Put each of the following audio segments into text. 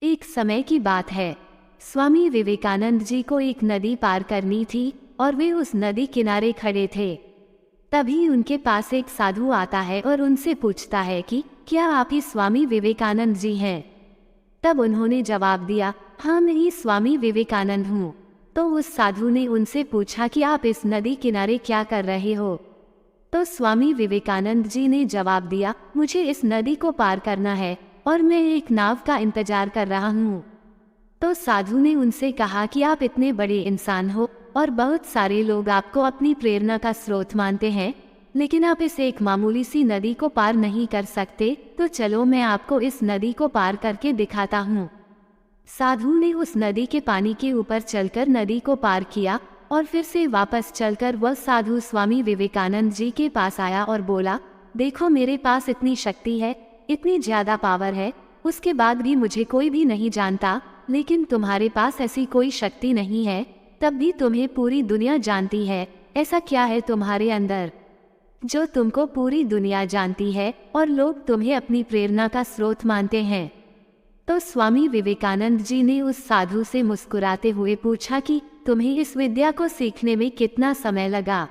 एक समय की बात है। स्वामी विवेकानंद जी को एक नदी पार करनी थी और वे उस नदी किनारे खड़े थे। तभी उनके पास एक साधु आता है और उनसे पूछता है कि क्या आप ही स्वामी विवेकानंद जी हैं? तब उन्होंने जवाब दिया, हाँ मैं ही स्वामी विवेकानंद हूँ। तो उस साधु ने उनसे पूछा कि आप इस नदी किनारे क्या कर रहे हो? तो स्वामी विवेकानंद जी ने जवाब दिया, मुझे इस नदी को पार करना है और मैं एक नाव का इंतजार कर रहा हूँ। तो साधु ने उनसे कहा कि आप इतने बड़े इंसान हो और बहुत सारे लोग आपको अपनी प्रेरणा का स्रोत मानते हैं, लेकिन आप इस एक मामूली सी नदी को पार नहीं कर सकते, तो चलो मैं आपको इस नदी को पार करके दिखाता हूँ। साधु ने उस नदी के पानी के ऊपर चलकर नदी को पार किया और फिर से वापस चलकर वह साधु स्वामी विवेकानंद जी के पास आया और बोला, देखो मेरे पास इतनी शक्ति है, इतनी ज्यादा पावर है, उसके बाद भी मुझे कोई भी नहीं जानता, लेकिन तुम्हारे पास ऐसी कोई शक्ति नहीं है, तब भी तुम्हें पूरी दुनिया जानती है। ऐसा क्या है तुम्हारे अंदर जो तुमको पूरी दुनिया जानती है और लोग तुम्हें अपनी प्रेरणा का स्रोत मानते हैं? तो स्वामी विवेकानंद जी ने उस साधु से मुस्कुराते हुए पूछा कि तुम्हें इस विद्या को सीखने में कितना समय लगा?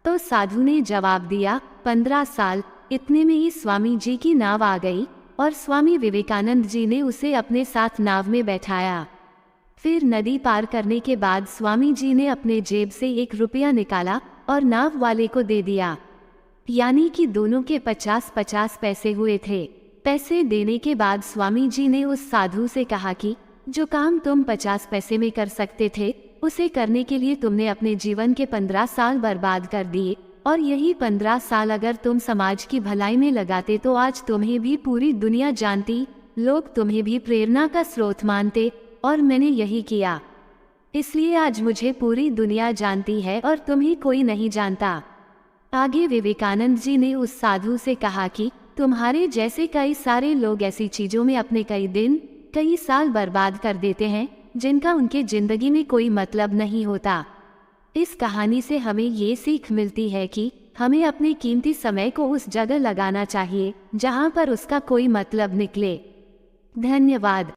तो साधु ने जवाब दिया, 15 साल। इतने में ही स्वामी जी की नाव आ गई और स्वामी विवेकानंद जी ने उसे अपने साथ नाव में बैठाया। फिर नदी पार करने के बाद स्वामी जी ने अपने जेब से 1 रुपया निकाला और नाव वाले को दे दिया, यानी कि दोनों के 50-50 पैसे हुए थे। पैसे देने के बाद स्वामी जी ने उस साधु से कहा कि जो काम तुम 50 पैसे में कर सकते थे, उसे करने के लिए तुमने अपने जीवन के 15 साल बर्बाद कर दिए, और यही 15 साल अगर तुम समाज की भलाई में लगाते तो आज तुम्हें भी पूरी दुनिया जानती, लोग तुम्हें भी प्रेरणा का स्रोत मानते, और मैंने यही किया, इसलिए आज मुझे पूरी दुनिया जानती है और तुम्हें कोई नहीं जानता। आगे विवेकानंद जी ने उस साधु से कहा कि तुम्हारे जैसे कई सारे लोग ऐसी चीजों में अपने कई दिन, कई साल बर्बाद कर देते हैं जिनका उनके जिंदगी में कोई मतलब नहीं होता। इस कहानी से हमें ये सीख मिलती है कि हमें अपने कीमती समय को उस जगह लगाना चाहिए जहां पर उसका कोई मतलब निकले। धन्यवाद।